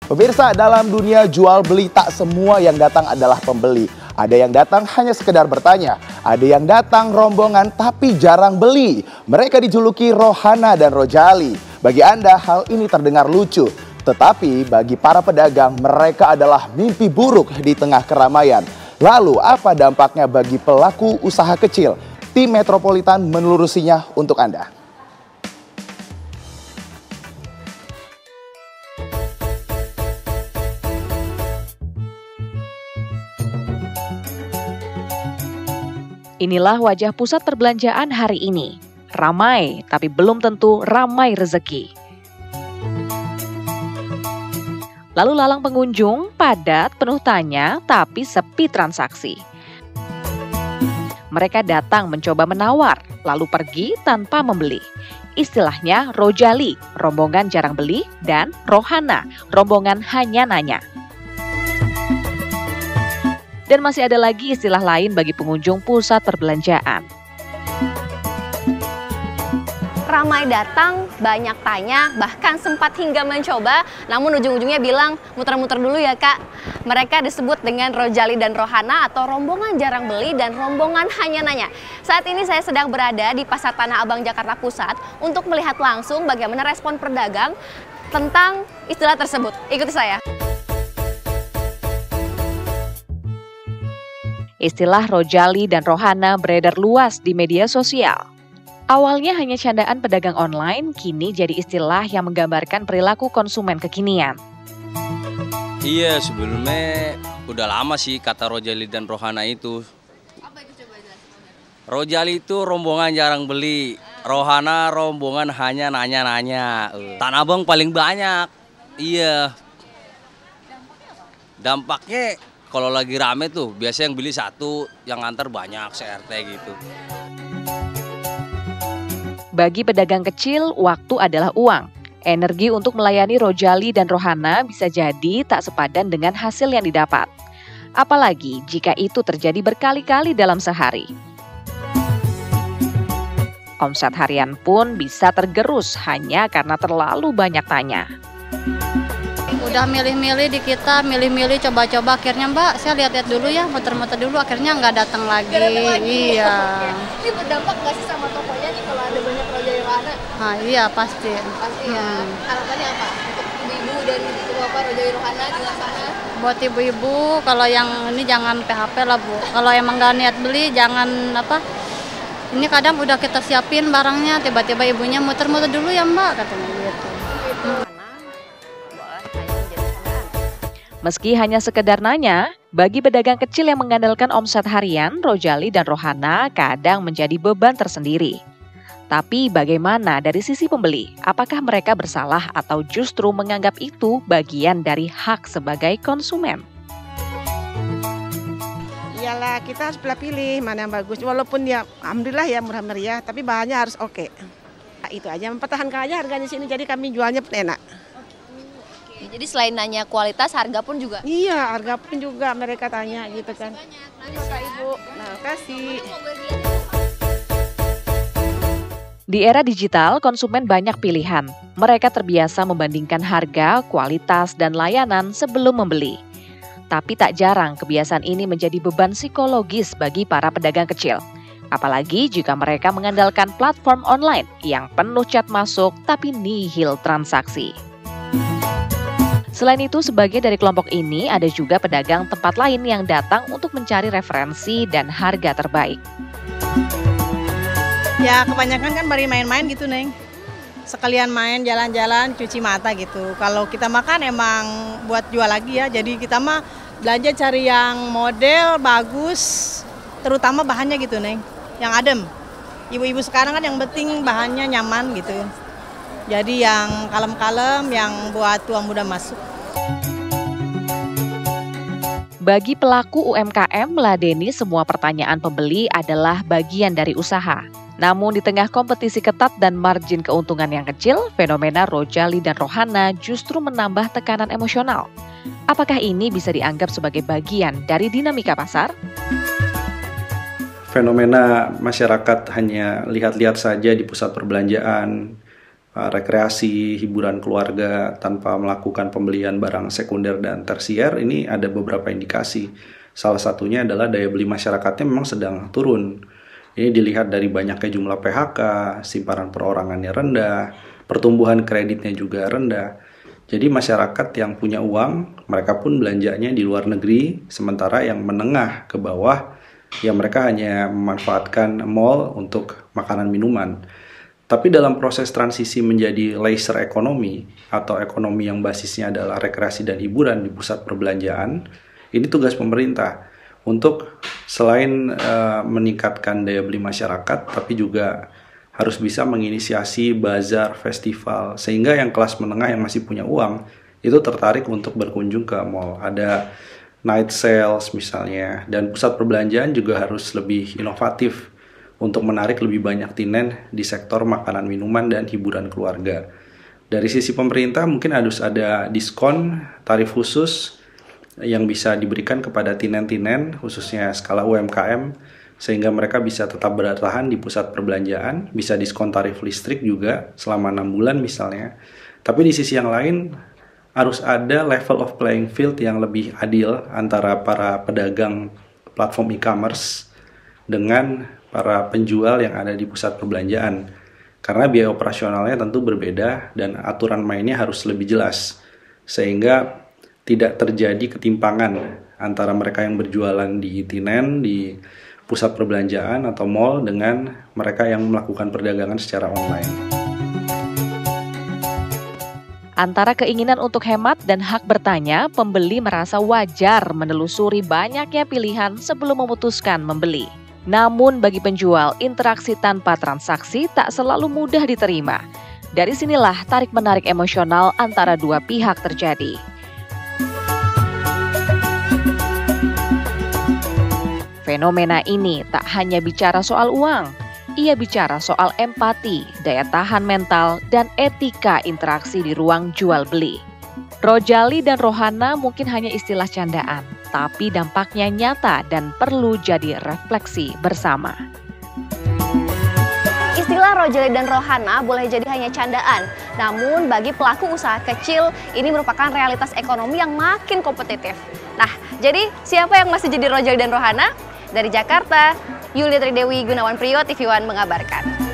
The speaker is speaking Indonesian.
Pemirsa, dalam dunia jual beli tak semua yang datang adalah pembeli. Ada yang datang hanya sekedar bertanya, ada yang datang rombongan tapi jarang beli. Mereka dijuluki Rohana dan Rojali. Bagi Anda hal ini terdengar lucu, tetapi bagi para pedagang mereka adalah mimpi buruk di tengah keramaian. Lalu apa dampaknya bagi pelaku usaha kecil? Tim Metropolitan menelususinya untuk Anda. Inilah wajah pusat perbelanjaan hari ini. Ramai, tapi belum tentu ramai rezeki. Lalu lalang pengunjung, padat, penuh tanya, tapi sepi transaksi. Mereka datang mencoba menawar, lalu pergi tanpa membeli. Istilahnya Rojali, rombongan jarang beli, dan Rohana, rombongan hanya nanya. Dan masih ada lagi istilah lain bagi pengunjung pusat perbelanjaan. Ramai datang, banyak tanya, bahkan sempat hingga mencoba, namun ujung-ujungnya bilang, muter-muter dulu ya kak. Mereka disebut dengan Rojali dan Rohana atau rombongan jarang beli dan rombongan hanya nanya. Saat ini saya sedang berada di Pasar Tanah Abang, Jakarta Pusat untuk melihat langsung bagaimana respon pedagang tentang istilah tersebut. Ikuti saya. Istilah Rojali dan Rohana beredar luas di media sosial. Awalnya hanya candaan pedagang online, kini jadi istilah yang menggambarkan perilaku konsumen kekinian. Iya, sebelumnya udah lama sih kata Rojali dan Rohana itu. Apa itu coba jelaskan? Rojali itu rombongan jarang beli, Rohana rombongan hanya nanya-nanya. Tanah Abang paling banyak. Iya. Dampaknya kalau lagi rame tuh, biasanya yang beli satu, yang nganter banyak, se-RT gitu. Bagi pedagang kecil, waktu adalah uang. Energi untuk melayani Rojali dan Rohana bisa jadi tak sepadan dengan hasil yang didapat. Apalagi jika itu terjadi berkali-kali dalam sehari. Omset harian pun bisa tergerus hanya karena terlalu banyak tanya. Udah milih-milih di kita, milih-milih coba-coba, akhirnya mbak saya lihat-lihat dulu ya, muter-muter dulu, akhirnya nggak datang lagi. Iya. Ini berdampak nggak sih sama tokonya nih kalau ada banyak Rojali Rohana? Nah iya pasti. Pasti ya. Harapannya apa? Untuk ibu-ibu dan bapak Rojali Rohana di luar sana? Buat ibu-ibu, kalau yang ini jangan PHP lah bu. Kalau emang nggak niat beli, jangan apa. Ini kadang udah kita siapin barangnya, tiba-tiba ibunya muter-muter dulu ya mbak, katanya gitu. Meski hanya sekedar nanya, bagi pedagang kecil yang mengandalkan omset harian, Rojali dan Rohana kadang menjadi beban tersendiri. Tapi bagaimana dari sisi pembeli? Apakah mereka bersalah atau justru menganggap itu bagian dari hak sebagai konsumen? Iyalah, kita harus pilih mana yang bagus. Walaupun ya, alhamdulillah ya murah meriah, tapi bahannya harus oke. Nah, itu aja, mempertahankan aja harganya sini, jadi kami jualnya pun enak. Jadi selain nanya kualitas, harga pun juga? Iya, harga pun juga mereka tanya gitu kan. Terima kasih Ibu. Nah, kasih. Di era digital, konsumen banyak pilihan. Mereka terbiasa membandingkan harga, kualitas, dan layanan sebelum membeli. Tapi tak jarang kebiasaan ini menjadi beban psikologis bagi para pedagang kecil. Apalagi jika mereka mengandalkan platform online yang penuh chat masuk tapi nihil transaksi. Selain itu, sebagian dari kelompok ini ada juga pedagang tempat lain yang datang untuk mencari referensi dan harga terbaik. Ya, kebanyakan kan baru main-main gitu, Neng. Sekalian main, jalan-jalan, cuci mata gitu. Kalau kita makan emang buat jual lagi ya. Jadi kita mah belanja cari yang model bagus, terutama bahannya gitu, Neng. Yang adem. Ibu-ibu sekarang kan yang penting bahannya nyaman gitu. Jadi yang kalem-kalem, yang buat tua muda masuk. Bagi pelaku UMKM, meladeni semua pertanyaan pembeli adalah bagian dari usaha. Namun di tengah kompetisi ketat dan margin keuntungan yang kecil, fenomena Rojali dan Rohana justru menambah tekanan emosional. Apakah ini bisa dianggap sebagai bagian dari dinamika pasar? Fenomena masyarakat hanya lihat-lihat saja di pusat perbelanjaan, rekreasi, hiburan keluarga tanpa melakukan pembelian barang sekunder dan tersier, ini ada beberapa indikasi. Salah satunya adalah daya beli masyarakatnya memang sedang turun. Ini dilihat dari banyaknya jumlah PHK, simpanan perorangannya rendah, pertumbuhan kreditnya juga rendah. Jadi masyarakat yang punya uang, mereka pun belanjanya di luar negeri, sementara yang menengah ke bawah, ya mereka hanya memanfaatkan mall untuk makanan minuman. Tapi dalam proses transisi menjadi leisure economy atau ekonomi yang basisnya adalah rekreasi dan hiburan di pusat perbelanjaan, ini tugas pemerintah untuk selain meningkatkan daya beli masyarakat, tapi juga harus bisa menginisiasi bazar, festival, sehingga yang kelas menengah yang masih punya uang itu tertarik untuk berkunjung ke mall. Ada night sales misalnya, dan pusat perbelanjaan juga harus lebih inovatif untuk menarik lebih banyak tinen di sektor makanan, minuman, dan hiburan keluarga. Dari sisi pemerintah mungkin harus ada diskon, tarif khusus yang bisa diberikan kepada tinen-tinen, khususnya skala UMKM, sehingga mereka bisa tetap bertahan di pusat perbelanjaan, bisa diskon tarif listrik juga selama 6 bulan misalnya. Tapi di sisi yang lain, harus ada level of playing field yang lebih adil antara para pedagang platform e-commerce dengan para penjual yang ada di pusat perbelanjaan. Karena biaya operasionalnya tentu berbeda dan aturan mainnya harus lebih jelas, sehingga tidak terjadi ketimpangan antara mereka yang berjualan di tinen, di pusat perbelanjaan atau mall dengan mereka yang melakukan perdagangan secara online. Antara keinginan untuk hemat dan hak bertanya, pembeli merasa wajar menelusuri banyaknya pilihan sebelum memutuskan membeli. Namun bagi penjual, interaksi tanpa transaksi tak selalu mudah diterima. Dari sinilah tarik-menarik emosional antara dua pihak terjadi. Fenomena ini tak hanya bicara soal uang, ia bicara soal empati, daya tahan mental, dan etika interaksi di ruang jual-beli. Rojali dan Rohana mungkin hanya istilah candaan, tapi dampaknya nyata dan perlu jadi refleksi bersama. Istilah Rojali dan Rohana boleh jadi hanya candaan, namun bagi pelaku usaha kecil ini merupakan realitas ekonomi yang makin kompetitif. Nah, jadi siapa yang masih jadi Rojali dan Rohana? Dari Jakarta, Yulia Tridewi Gunawan Priyo, TV One mengabarkan.